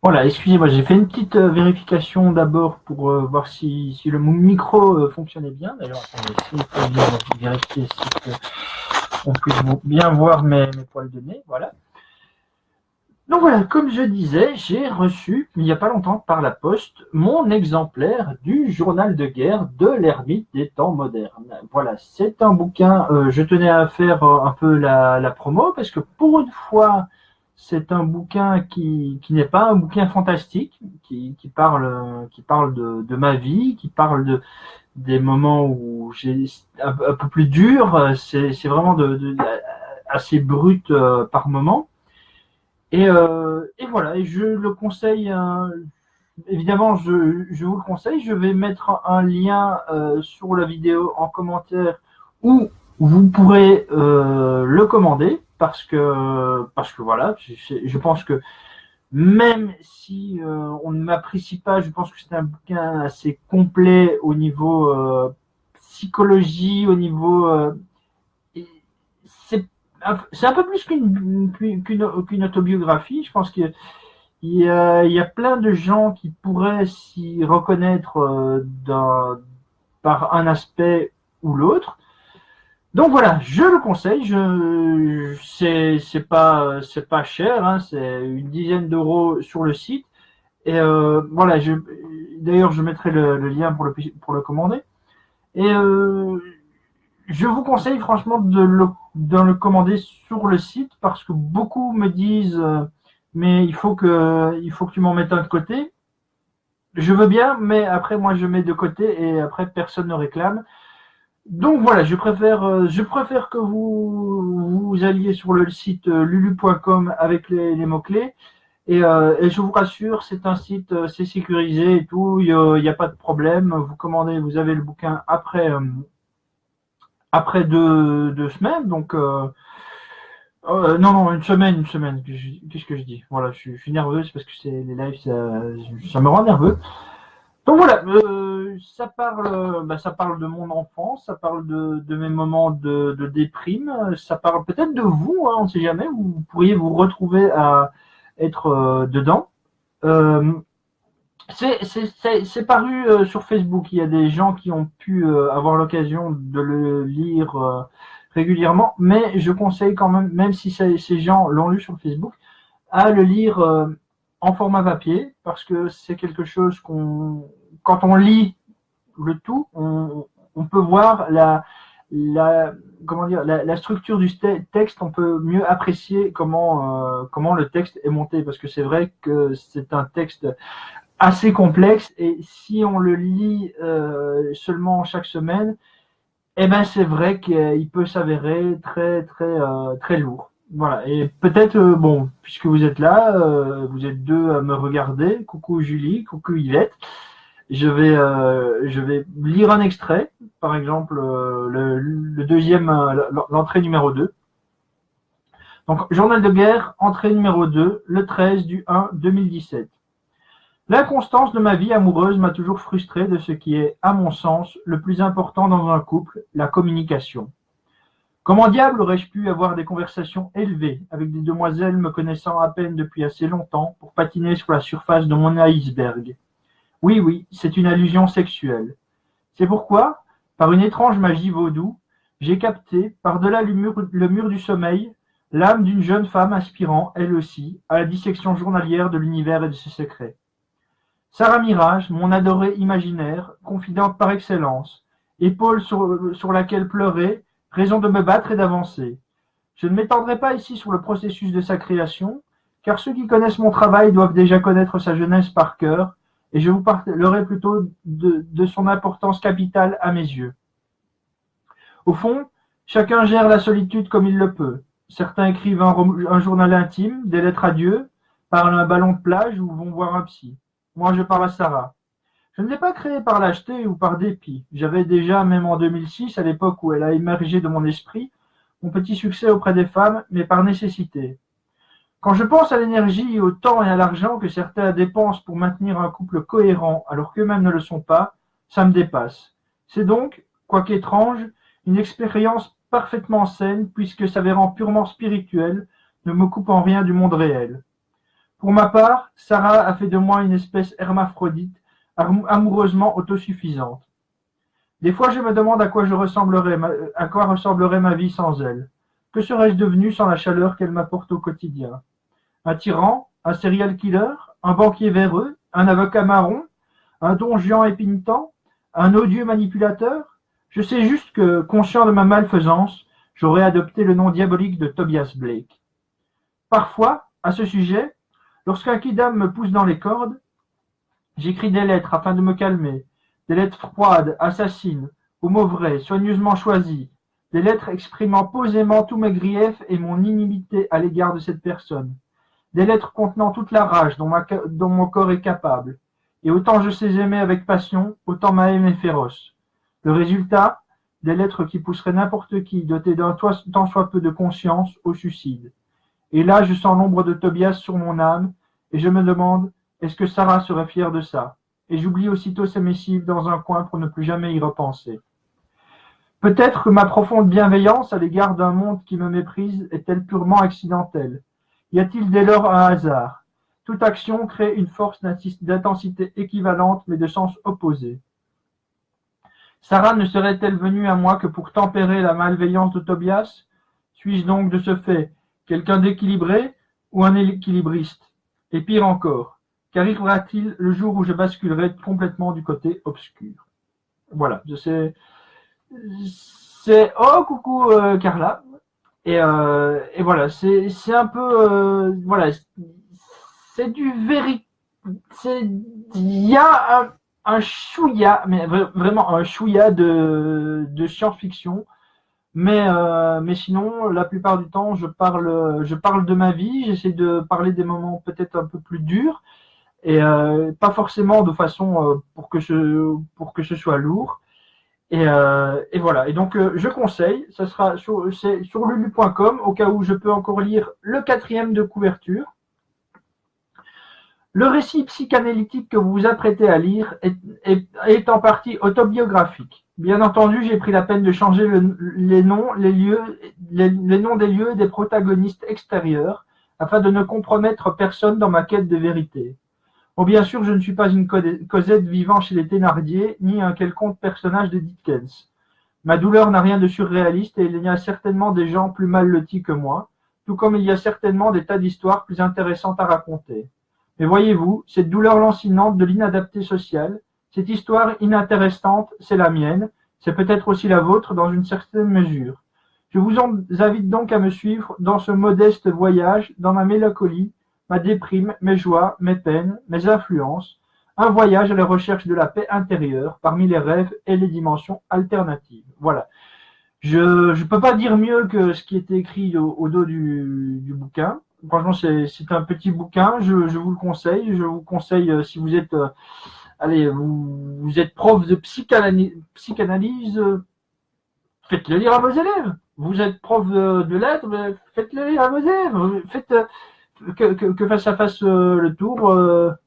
Voilà, excusez-moi, j'ai fait une petite vérification d'abord pour voir si le micro fonctionnait bien. D'ailleurs, attendez, si vous pouvez bien vérifier si on puisse bien voir mes poils de nez. Voilà. Donc voilà, comme je disais, j'ai reçu il n'y a pas longtemps par la poste mon exemplaire du journal de guerre de l'ermite des temps modernes. Voilà, c'est un bouquin, je tenais à faire un peu la promo parce que pour une fois, c'est un bouquin qui n'est pas un bouquin fantastique, qui parle de ma vie, qui parle des moments où j'ai un peu plus dur, c'est vraiment assez brut par moment. Et voilà, et je le conseille, évidemment, je vous le conseille. Je vais mettre un lien sur la vidéo en commentaire où vous pourrez le commander parce que voilà, je pense que même si on ne m'apprécie pas, je pense que c'est un bouquin assez complet au niveau psychologie, au niveau c'est c'est un peu plus qu'une autobiographie. Je pense qu'il il y a plein de gens qui pourraient s'y reconnaître par un aspect ou l'autre. Donc voilà, je le conseille. C'est pas cher, hein, c'est une dizaine d'euros sur le site. Et voilà, d'ailleurs je mettrai le lien pour le commander. Et je vous conseille franchement de le commander sur le site parce que beaucoup me disent mais il faut que tu m'en mettes un de côté. Je veux bien, mais après moi je mets de côté et après personne ne réclame. Donc voilà, je préfère que vous alliez sur le site lulu.com avec les mots-clés. Et je vous rassure, c'est un site, c'est sécurisé et tout, il y a pas de problème. Vous commandez, vous avez le bouquin après deux semaines. Donc, non, non, une semaine, une semaine. Qu'est-ce que je dis? Voilà, je suis nerveux, c'est parce que c'est les lives, ça me rend nerveux. Donc voilà, ça parle de mon enfance, ça parle de mes moments de déprime, ça parle peut-être de vous, hein, on ne sait jamais, vous pourriez vous retrouver à être dedans. Euh, c'est paru sur Facebook. Il y a des gens qui ont pu avoir l'occasion de le lire régulièrement, mais je conseille quand même, même si ces gens l'ont lu sur Facebook, à le lire en format papier, parce que c'est quelque chose quand on lit le tout, on peut voir la, comment dire, la structure du texte, on peut mieux apprécier comment le texte est monté, parce que c'est vrai que c'est un texte assez complexe et si on le lit seulement chaque semaine, eh ben c'est vrai qu'il peut s'avérer très lourd. Voilà. Et peut-être bon, puisque vous êtes là, vous êtes deux à me regarder. Coucou Julie, coucou Yvette. Je vais lire un extrait, par exemple le deuxième, l'entrée numéro 2. Donc, journal de guerre, entrée numéro 2, le 13 du 1 2017. L'inconstance de ma vie amoureuse m'a toujours frustré de ce qui est, à mon sens, le plus important dans un couple, la communication. Comment diable aurais-je pu avoir des conversations élevées avec des demoiselles me connaissant à peine depuis assez longtemps pour patiner sur la surface de mon iceberg? Oui, oui, c'est une allusion sexuelle. C'est pourquoi, par une étrange magie vaudou, j'ai capté, par-delà le mur du sommeil, l'âme d'une jeune femme aspirant, elle aussi, à la dissection journalière de l'univers et de ses secrets. Sarah Mirage, mon adorée imaginaire, confidente par excellence, épaule sur laquelle pleurer, raison de me battre et d'avancer. Je ne m'étendrai pas ici sur le processus de sa création, car ceux qui connaissent mon travail doivent déjà connaître sa jeunesse par cœur, et je vous parlerai plutôt de son importance capitale à mes yeux. Au fond, chacun gère la solitude comme il le peut. Certains écrivent un journal intime, des lettres à Dieu, parlent à un ballon de plage ou vont voir un psy. Moi, je parle à Sarah. Je ne l'ai pas créée par lâcheté ou par dépit. J'avais déjà, même en 2006, à l'époque où elle a émergé de mon esprit, mon petit succès auprès des femmes, mais par nécessité. Quand je pense à l'énergie, au temps et à l'argent que certains dépensent pour maintenir un couple cohérent alors qu'eux-mêmes ne le sont pas, ça me dépasse. C'est donc, quoique étrange, une expérience parfaitement saine puisque s'avérant purement spirituelle, ne me coupe en rien du monde réel. Pour ma part, Sarah a fait de moi une espèce hermaphrodite, amoureusement autosuffisante. Des fois, je me demande à quoi ressemblerait ma vie sans elle. Que serais-je devenu sans la chaleur qu'elle m'apporte au quotidien? Un tyran? Un serial killer? Un banquier véreux? Un avocat marron? Un don Juan impénitent? Un odieux manipulateur? Je sais juste que, conscient de ma malfaisance, j'aurais adopté le nom diabolique de Tobias Blake. Parfois, à ce sujet, lorsqu'un kidam me pousse dans les cordes, j'écris des lettres afin de me calmer, des lettres froides, assassines, aux mots vrais, soigneusement choisis, des lettres exprimant posément tous mes griefs et mon inimité à l'égard de cette personne, des lettres contenant toute la rage dont mon corps est capable, et autant je sais aimer avec passion, autant ma haine est féroce. Le résultat, des lettres qui pousseraient n'importe qui, doté d'un tant soit peu de conscience, au suicide. Et là, je sens l'ombre de Tobias sur mon âme, et je me demande, est-ce que Sarah serait fière de ça? Et j'oublie aussitôt ces missives dans un coin pour ne plus jamais y repenser. Peut-être que ma profonde bienveillance à l'égard d'un monde qui me méprise est-elle purement accidentelle? Y a-t-il dès lors un hasard? Toute action crée une force d'intensité équivalente mais de sens opposé. Sarah ne serait-elle venue à moi que pour tempérer la malveillance de Tobias? Suis-je donc de ce fait quelqu'un d'équilibré ou un équilibriste? Et pire encore, qu'arrivera-t-il le jour où je basculerai complètement du côté obscur? Voilà, c'est oh coucou Carla. Et voilà, c'est un peu voilà, c'est du il y a un chouïa, mais vraiment un chouïa de science-fiction. Mais sinon, la plupart du temps, je parle de ma vie, j'essaie de parler des moments peut-être un peu plus durs, et pas forcément de façon pour que ce soit lourd. Et voilà. Et donc, je conseille, ça sera sur lulu.com, au cas où je peux encore lire le 4e de couverture. Le récit psychanalytique que vous vous apprêtez à lire est en partie autobiographique. Bien entendu, j'ai pris la peine de changer les noms des lieux et des protagonistes extérieurs afin de ne compromettre personne dans ma quête de vérité. Bon, bien sûr, je ne suis pas une Cosette vivant chez les Thénardier, ni un quelconque personnage de Dickens. Ma douleur n'a rien de surréaliste et il y a certainement des gens plus mal lotis que moi, tout comme il y a certainement des tas d'histoires plus intéressantes à raconter. Mais voyez-vous, cette douleur lancinante de l'inadapté social, cette histoire inintéressante, c'est la mienne, c'est peut-être aussi la vôtre dans une certaine mesure. Je vous invite donc à me suivre dans ce modeste voyage, dans ma mélancolie, ma déprime, mes joies, mes peines, mes influences, un voyage à la recherche de la paix intérieure parmi les rêves et les dimensions alternatives. Voilà. Je peux pas dire mieux que ce qui est écrit au dos du bouquin. Franchement, c'est un petit bouquin, je vous le conseille. Je vous conseille, si vous êtes, vous êtes prof de psychanalyse, faites-le lire à vos élèves. Vous êtes prof de lettres, faites-le lire à vos élèves. Faites que ça fasse le tour.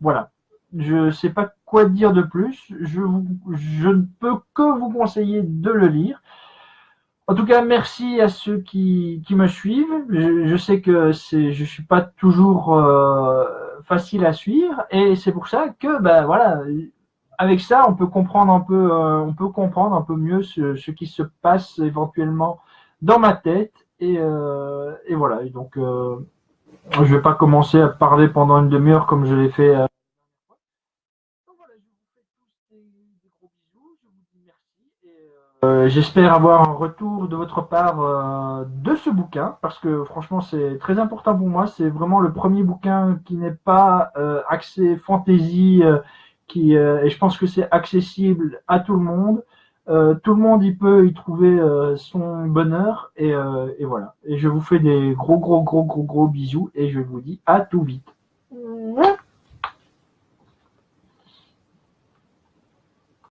Voilà. Je sais pas quoi dire de plus. Je ne peux que vous conseiller de le lire. En tout cas, merci à ceux qui me suivent. Je sais que je suis pas toujours facile à suivre, et c'est pour ça que voilà, avec ça, on peut comprendre un peu mieux ce qui se passe éventuellement dans ma tête, et voilà. Et donc, je vais pas commencer à parler pendant une demi-heure comme je l'ai fait. Donc voilà, je vous fais tous des gros bisous, je vous dis merci, et j'espère avoir un retour de votre part de ce bouquin, parce que franchement c'est très important pour moi, c'est vraiment le premier bouquin qui n'est pas axé fantasy, et je pense que c'est accessible à tout le monde. Tout le monde y peut y trouver son bonheur, et voilà. Et je vous fais des gros bisous, et je vous dis à tout vite.